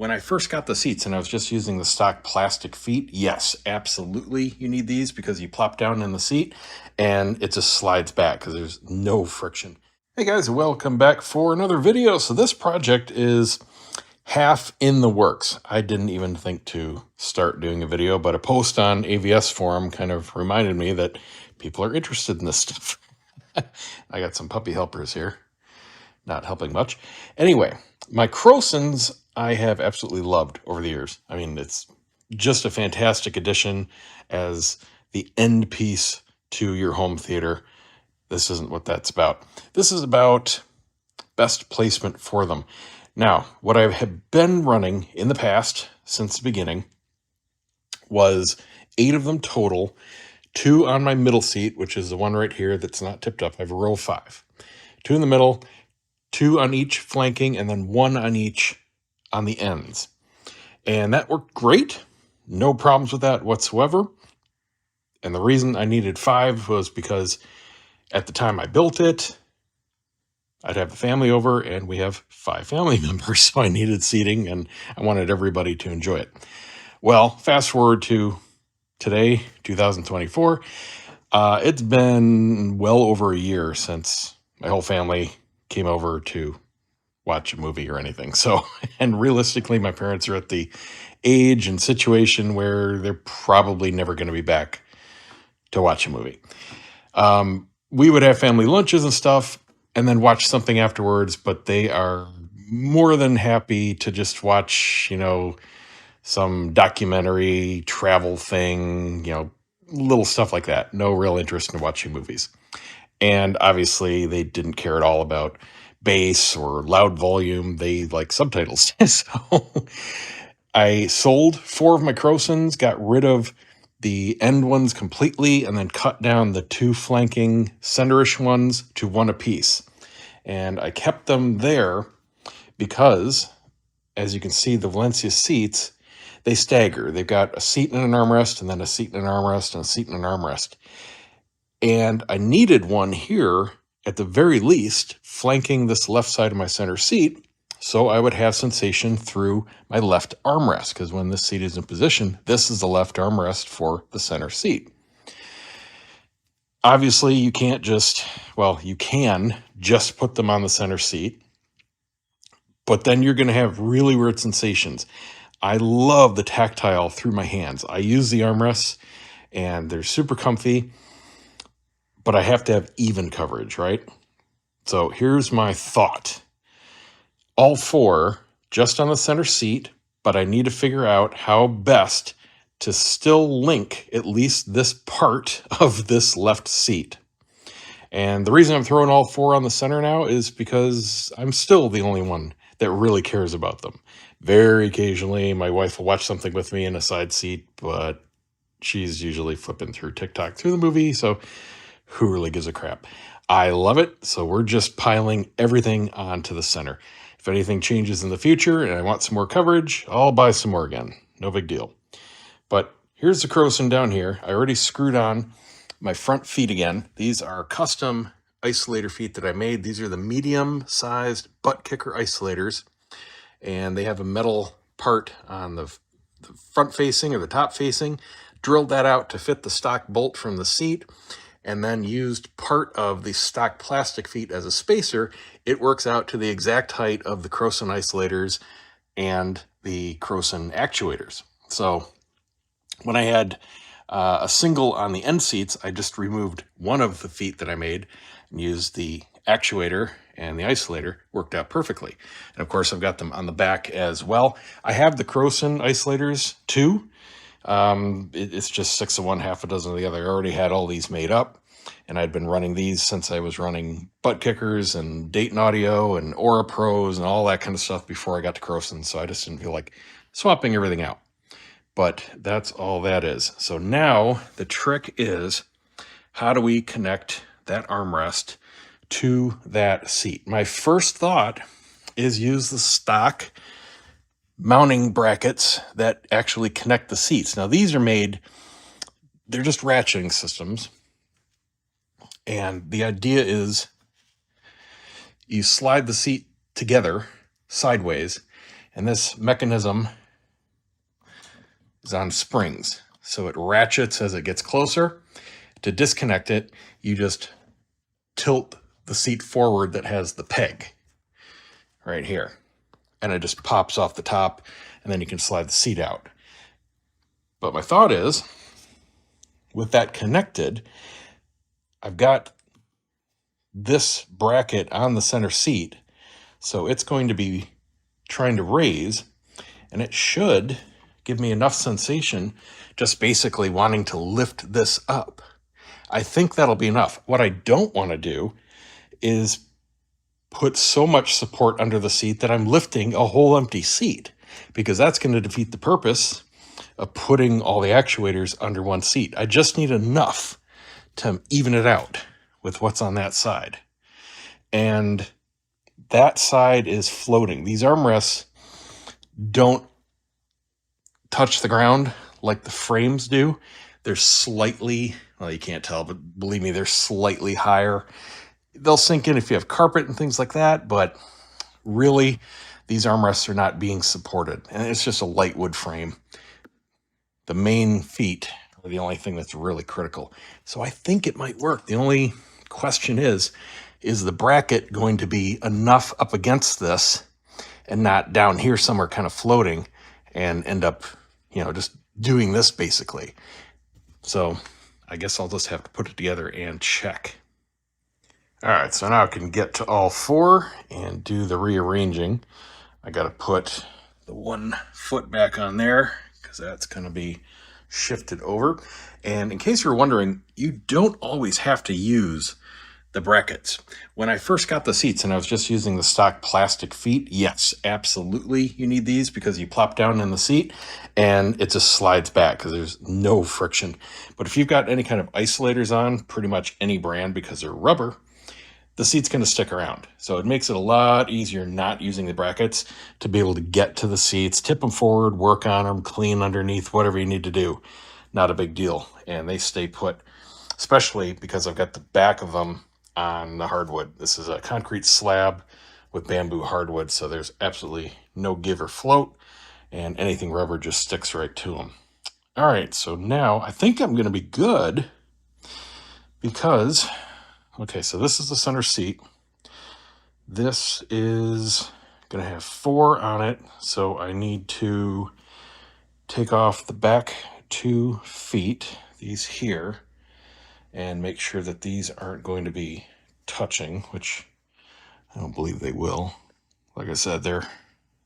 When I first got the seats and I was just using the stock plastic feet, yes, absolutely you need these because you plop down in the seat and it just slides back because there's no friction. Hey guys, welcome back for another video. So this project is half in the works. I didn't even think to start doing a video, but a post on AVS forum kind of reminded me that people are interested in this stuff. I got some puppy helpers here. Not helping much. Anyway, my Crowsons I have absolutely loved over the years. I mean, it's just a fantastic addition as the end piece to your home theater. This isn't what that's about. This is about best placement for them. Now, what I have been running in the past since the beginning was 8 of them total, 2 on my middle seat, which is the one right here that's not tipped up. I have a row of 5. 2 in the middle, 2 on each flanking, and then 1 on each on the ends. And that worked great. No problems with that whatsoever. And the reason I needed 5 was because at the time I built it, I'd have the family over, and we have 5 family members, so I needed seating, and I wanted everybody to enjoy it. Well, fast forward to today, 2024. It's been well over a year since my whole family came over to watch a movie or anything. So, and realistically, my parents are at the age and situation where they're probably never going to be back to watch a movie. We would have family lunches and stuff and then watch something afterwards, but they are more than happy to just watch, some documentary travel thing, little stuff like that. No real interest in watching movies. And obviously they didn't care at all about bass or loud volume. They like subtitles. So I sold 4 of my Crowsons, got rid of the end ones completely, and then cut down the 2 flanking centerish ones to 1 apiece. And I kept them there because, as you can see, the Valencia seats, they stagger. They've got a seat and an armrest, and then a seat and an armrest, and a seat and an armrest. And I needed one here, at the very least, flanking this left side of my center seat, so I would have sensation through my left armrest, because when this seat is in position, this is the left armrest for the center seat. Obviously, you can't just, you can just put them on the center seat, but then you're going to have really weird sensations. I love the tactile through my hands. I use the armrests, and they're super comfy, but I have to have even coverage, right? So here's my thought. All 4 just on the center seat, but I need to figure out how best to still link at least this part of this left seat. And the reason I'm throwing all 4 on the center now is because I'm still the only one that really cares about them. Very occasionally, my wife will watch something with me in a side seat, but she's usually flipping through TikTok through the movie, so who really gives a crap? I love it, so we're just piling everything onto the center. If anything changes in the future and I want some more coverage, I'll buy some more again. No big deal. But here's the Crowson down here. I already screwed on my front feet again. These are custom isolator feet that I made. These are the medium-sized butt kicker isolators, and they have a metal part on the front facing or the top facing. Drilled that out to fit the stock bolt from the seat, and then used part of the stock plastic feet as a spacer. It works out to the exact height of the Crowson isolators and the Crowson actuators. So when I had a single on the end seats, I just removed one of the feet that I made and used the actuator, and the isolator worked out perfectly. And of course, I've got them on the back as well. I have the Crowson isolators too. It's just 6 of one, half a dozen of the other. I already had all these made up, and I'd been running these since I was running butt kickers and Dayton Audio and Aura Pros and all that kind of stuff before I got to Crowson, so I just didn't feel like swapping everything out. But that's all that is. So now the trick is, how do we connect that armrest to that seat? My first thought is use the stock mounting brackets that actually connect the seats. Now these are made, they're just ratcheting systems. And the idea is you slide the seat together sideways, And this mechanism is on springs. So it ratchets as it gets closer. To disconnect it, you just tilt the seat forward that has the peg right here. And it just pops off the top, and then you can slide the seat out. But my thought is, with that connected, I've got this bracket on the center seat, so it's going to be trying to raise, and it should give me enough sensation just basically wanting to lift this up. I think that'll be enough. What I don't want to do is put so much support under the seat that I'm lifting a whole empty seat, because that's going to defeat the purpose of putting all the actuators under one seat. I just need enough to even it out with what's on that side. And that side is floating. These armrests don't touch the ground like the frames do. They're slightly, well, you can't tell, but believe me, they're slightly higher. They'll sink in if you have carpet and things like that, but really, these armrests are not being supported. And it's just a light wood frame. The main feet are the only thing that's really critical. So I think it might work. The only question is the bracket going to be enough up against this and not down here somewhere kind of floating and end up, just doing this basically. So I guess I'll just have to put it together and check. All right, so now I can get to all four and do the rearranging. I got to put the 1 foot back on there because that's going to be shifted over. And in case you're wondering, you don't always have to use the brackets. When I first got the seats and I was just using the stock plastic feet, yes, absolutely you need these because you plop down in the seat and it just slides back because there's no friction. But if you've got any kind of isolators on, pretty much any brand, because they're rubber, the seat's going to stick around. So it makes it a lot easier not using the brackets to be able to get to the seats, tip them forward, work on them, clean underneath, whatever you need to do. Not a big deal. And they stay put, especially because I've got the back of them on the hardwood. This is a concrete slab with bamboo hardwood, so there's absolutely no give or float, and anything rubber just sticks right to them. All right, so now I think I'm going to be good because, okay, so this is the center seat. This is going to have 4 on it, so I need to take off the back 2 feet, these here, and make sure that these aren't going to be touching, which I don't believe they will. Like I said, they're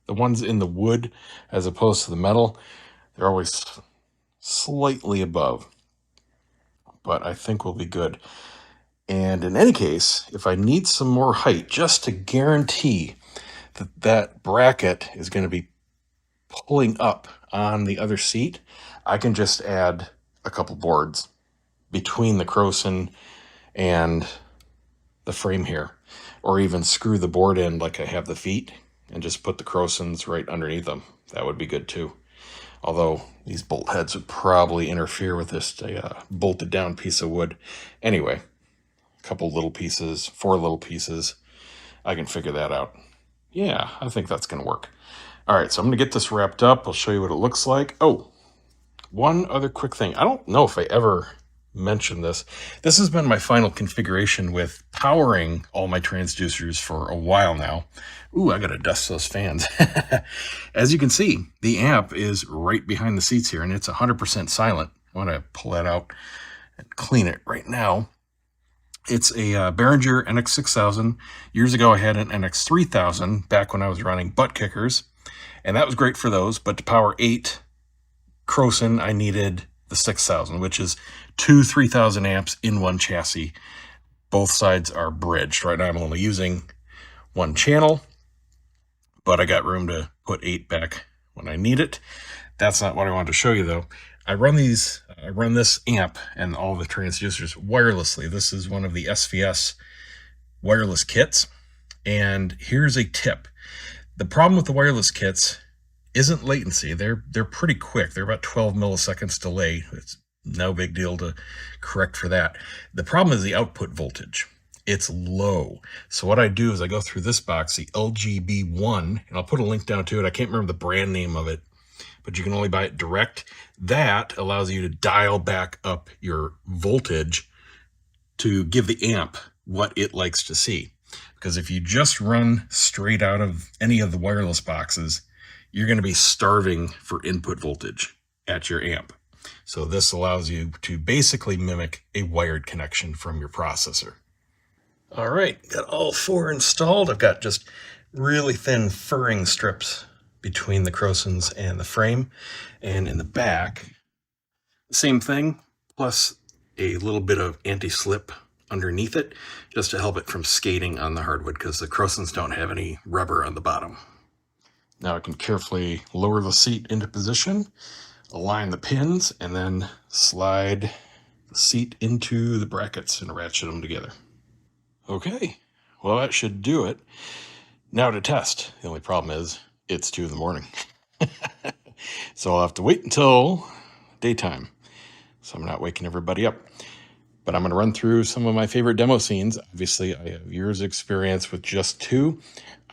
the ones in the wood as opposed to the metal. They're always slightly above, but I think we'll be good. And in any case, if I need some more height, just to guarantee that that bracket is going to be pulling up on the other seat, I can just add a couple boards between the Crowson and the frame here, or even screw the board in like I have the feet and just put the Crowsons right underneath them. That would be good too. Although these bolt heads would probably interfere with this bolted down piece of wood. Anyway, a couple little pieces, 4 little pieces. I can figure that out. Yeah, I think that's going to work. All right, so I'm going to get this wrapped up. I'll show you what it looks like. Oh, one other quick thing. I don't know if I ever mentioned this. This has been my final configuration with powering all my transducers for a while now. Ooh, I got to dust those fans. As you can see, the amp is right behind the seats here, and it's 100% silent. I want to pull that out and clean it right now. It's a Behringer NX6000. Years ago, I had an NX3000 back when I was running butt kickers, and that was great for those. But to power 8 Crowson, I needed the 6000, which is 2 3000 amps in one chassis. Both sides are bridged. Right now I'm only using 1 channel, but I got room to put 8 back when I need it. That's not what I wanted to show you though. I run this amp and all the transducers wirelessly. This is one of the SVS wireless kits. And here's a tip. The problem with the wireless kits isn't latency. They're pretty quick. They're about 12 milliseconds delay. It's no big deal to correct for that. The problem is the output voltage. it's low. So what I do is I go through this box, the LGB1, and I'll put a link down to it. I can't remember the brand name of it, but you can only buy it direct. That allows you to dial back up your voltage to give the amp what it likes to see. Because if you just run straight out of any of the wireless boxes, you're going to be starving for input voltage at your amp. So this allows you to basically mimic a wired connection from your processor. All right, got all four installed. I've got just really thin furring strips between the Crowsons and the frame. And in the back, same thing, plus a little bit of anti-slip underneath it, just to help it from skating on the hardwood, because the Crowsons don't have any rubber on the bottom. Now I can carefully lower the seat into position, align the pins, and then slide the seat into the brackets and ratchet them together. Okay, well that should do it. Now to test. The only problem is it's 2 in the morning. So I'll have to wait until daytime, so I'm not waking everybody up. But I'm going to run through some of my favorite demo scenes. Obviously, I have years of experience with just 2.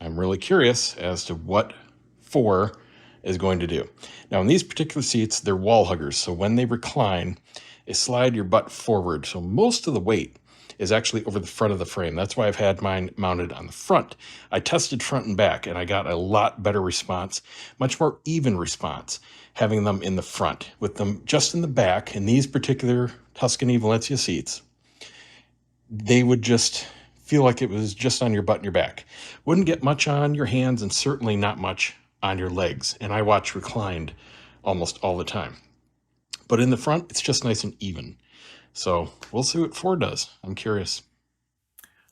I'm really curious as to what 4 is going to do. Now, in these particular seats, they're wall huggers. So when they recline, they slide your butt forward. So most of the weight is actually over the front of the frame. That's why I've had mine mounted on the front. I tested front and back, and I got a lot better response, much more even response, having them in the front. With them just in the back, in these particular Tuscany Valencia seats, they would just feel like it was just on your butt and your back. Wouldn't get much on your hands, and certainly not much on your legs. And I watch reclined almost all the time. But in the front, it's just nice and even. So we'll see what 4 does. I'm curious.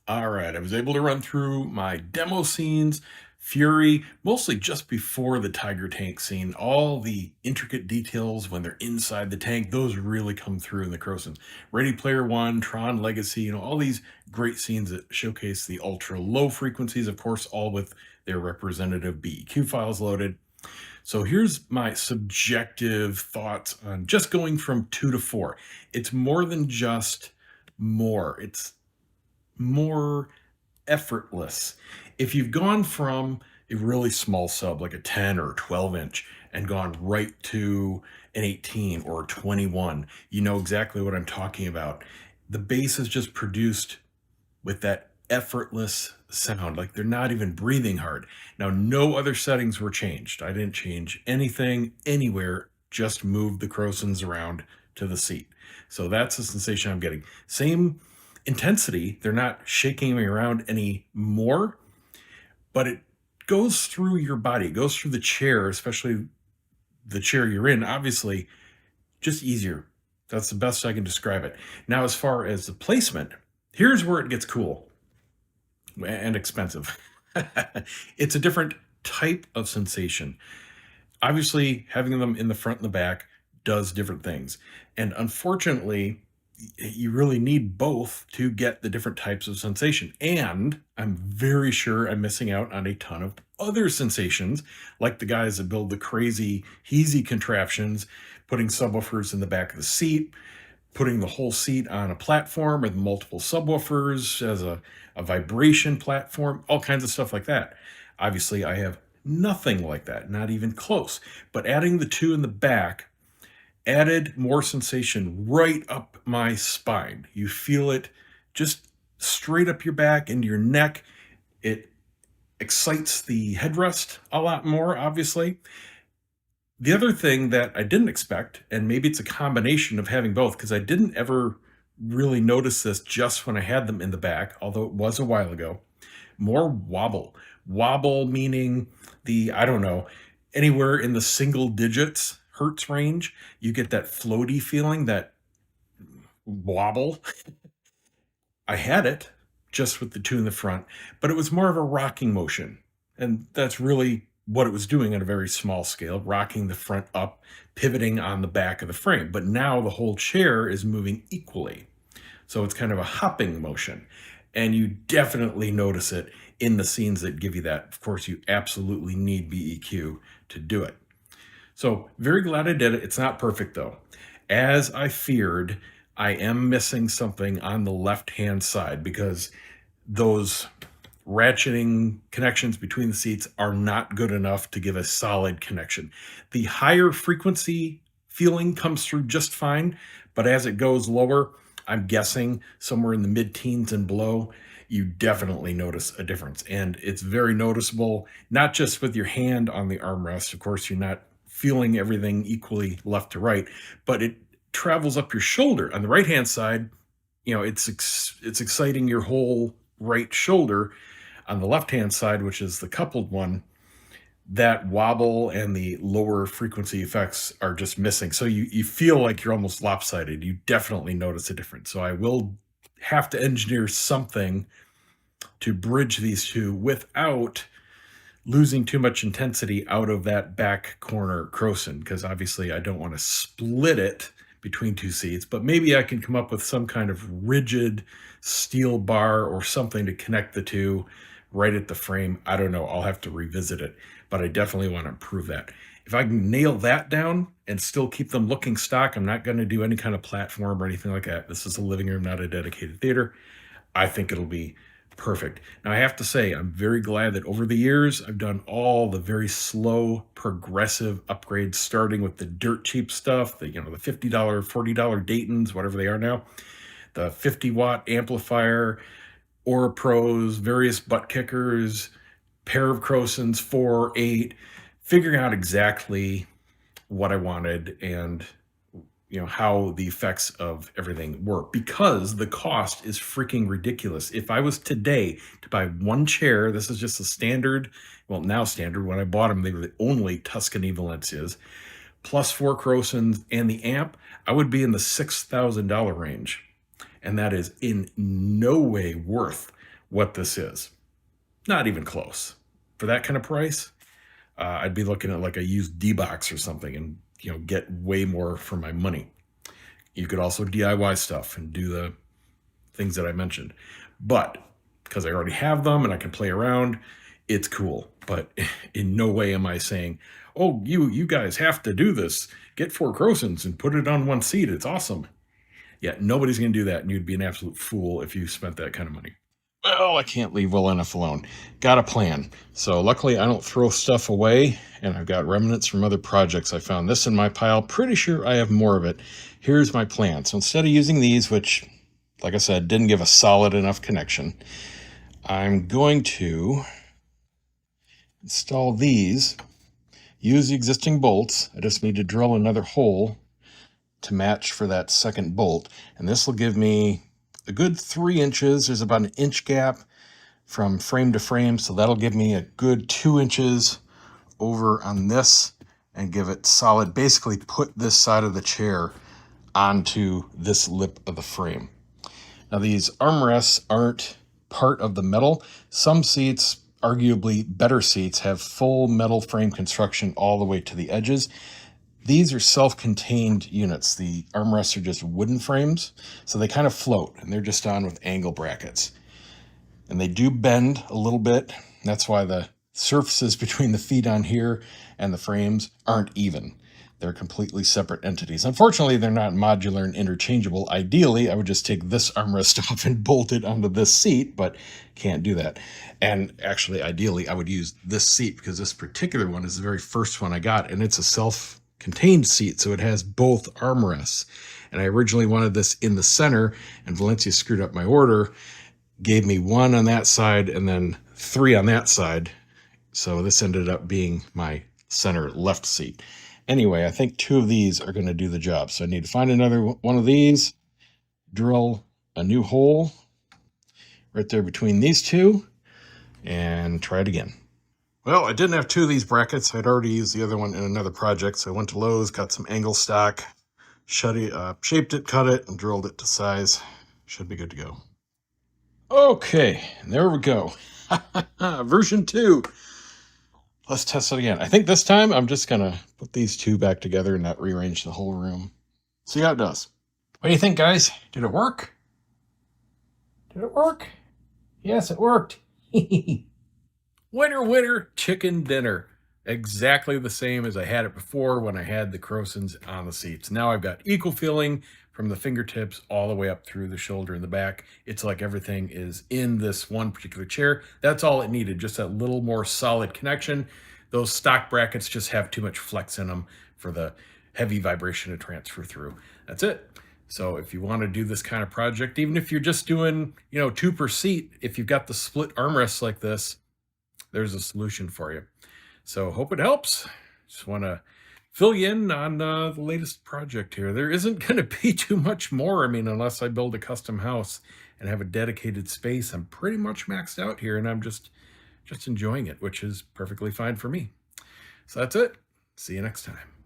All right, I was able to run through my demo scenes, Fury, mostly just before the Tiger tank scene. All the intricate details when they're inside the tank, those really come through in the Crowson. Ready Player One, Tron Legacy, all these great scenes that showcase the ultra low frequencies, of course, all with their representative BEQ files loaded. So here's my subjective thoughts on just going from 2 to 4. It's more than just more. It's more effortless. If you've gone from a really small sub, like a 10 or 12 inch, and gone right to an 18 or 21, you know exactly what I'm talking about. The bass is just produced with that effortless sound, like they're not even breathing hard. Now, no other settings were changed. I didn't change anything anywhere, just moved the Crowsons around to the seat. So that's the sensation I'm getting. Same intensity. They're not shaking me around anymore, but it goes through your body. It goes through the chair, especially the chair you're in, obviously, just easier. That's the best I can describe it. Now, as far as the placement, here's where it gets cool and expensive. It's a different type of sensation. Obviously, having them in the front and the back does different things. And unfortunately, you really need both to get the different types of sensation. And I'm very sure I'm missing out on a ton of other sensations, like the guys that build the crazy Heezy contraptions, putting subwoofers in the back of the seat, putting the whole seat on a platform with multiple subwoofers as a vibration platform, all kinds of stuff like that. Obviously, I have nothing like that, not even close. But adding the 2 in the back added more sensation right up my spine. You feel it just straight up your back into your neck. It excites the headrest a lot more, obviously. The other thing that I didn't expect, and maybe it's a combination of having both, because I didn't ever really notice this just when I had them in the back, although it was a while ago, more wobble. Wobble meaning I don't know, anywhere in the single digits hertz range, you get that floaty feeling, that wobble. I had it just with the 2 in the front, but it was more of a rocking motion. And that's really what it was doing on a very small scale, rocking the front up, pivoting on the back of the frame. But now the whole chair is moving equally. So it's kind of a hopping motion. And you definitely notice it in the scenes that give you that. Of course, you absolutely need BEQ to do it. So very glad I did it. It's not perfect though. As I feared, I am missing something on the left-hand side, because those ratcheting connections between the seats are not good enough to give a solid connection. The higher frequency feeling comes through just fine, but as it goes lower, I'm guessing somewhere in the mid-teens and below, you definitely notice a difference. And it's very noticeable, not just with your hand on the armrest. Of course, you're not feeling everything equally left to right, but it travels up your shoulder. On the right-hand side, it's exciting your whole right shoulder. On the left-hand side, which is the coupled one, that wobble and the lower frequency effects are just missing. So you feel like you're almost lopsided. You definitely notice a difference. So I will have to engineer something to bridge these two without losing too much intensity out of that back corner Crowson, because obviously I don't want to split it between two seats, but maybe I can come up with some kind of rigid steel bar or something to connect the two right at the frame. I don't know. I'll have to revisit it, but I definitely want to improve that. If I can nail that down and still keep them looking stock, I'm not going to do any kind of platform or anything like that. This is a living room, not a dedicated theater. I think it'll be perfect. Now, I have to say, I'm very glad that over the years, I've done all the very slow, progressive upgrades, starting with the dirt cheap stuff, the $50, $40 Daytons, whatever they are now, the 50-watt amplifier, Aura Pros, various butt kickers, pair of Crowsons, 4, 8, figuring out exactly what I wanted and how the effects of everything work, because the cost is freaking ridiculous. If I was today to buy one chair, this is just a standard, well, now standard, when I bought them, they were the only Tuscany Valencias, plus 4 Crowsons and the amp, I would be in the $6,000 range. And that is in no way worth what this is. Not even close. For that kind of price, I'd be looking at like a used D-Box or something and get way more for my money. You could also DIY stuff and do the things that I mentioned. But because I already have them and I can play around, it's cool. But in no way am I saying, oh, you guys have to do this. Get 4 Crowsons and put it on one seat. It's awesome. Yeah, nobody's going to do that, and you'd be an absolute fool if you spent that kind of money. Well, I can't leave well enough alone. Got a plan. So luckily I don't throw stuff away, and I've got remnants from other projects. I found this in my pile. Pretty sure I have more of it. Here's my plan. So instead of using these, which, like I said, didn't give a solid enough connection, I'm going to install these, use the existing bolts. I just need to drill another hole to match for that second bolt, and this will give me a good 3 inches. There's about an inch gap from frame to frame, so that'll give me a good 2 inches over on this and give it solid. Basically put this side of the chair onto this lip of the frame. Now, these armrests aren't part of the metal. Some seats, arguably better seats, have full metal frame construction all the way to the edges. These are self-contained units. The armrests are just wooden frames, so they kind of float, and they're just on with angle brackets. And they do bend a little bit. That's why the surfaces between the feet on here and the frames aren't even. They're completely separate entities. Unfortunately, they're not modular and interchangeable. Ideally, I would just take this armrest off and bolt it onto this seat, but can't do that. And actually, ideally, I would use this seat, because this particular one is the very first one I got, and it's a self-contained seat, so it has both armrests. And I originally wanted this in the center, and Valencia screwed up my order, gave me 1 on that side and then 3 on that side. So this ended up being my center left seat. Anyway, I think 2 of these are going to do the job. So I need to find another one of these, drill a new hole right there between these 2, and try it again. Well, I didn't have 2 of these brackets. I'd already used the other one in another project. So I went to Lowe's, got some angle stock, shaped it, cut it, and drilled it to size. Should be good to go. Okay, there we go. Version 2. Let's test it again. I think this time I'm just going to put these 2 back together and not rearrange the whole room. See how it does. What do you think, guys? Did it work? Did it work? Yes, it worked. Winner, winner, chicken dinner. exactly the same as I had it before when I had the Crowsons on the seats. Now I've got equal feeling from the fingertips all the way up through the shoulder and the back. It's like everything is in this one particular chair. That's all it needed, just that little more solid connection. Those stock brackets just have too much flex in them for the heavy vibration to transfer through. That's it. So if you want to do this kind of project, even if you're just doing, two per seat, if you've got the split armrests like this, there's a solution for you. So hope it helps. Just want to fill you in on the latest project here. There isn't going to be too much more. I mean, unless I build a custom house and have a dedicated space, I'm pretty much maxed out here, and I'm just enjoying it, which is perfectly fine for me. So that's it. See you next time.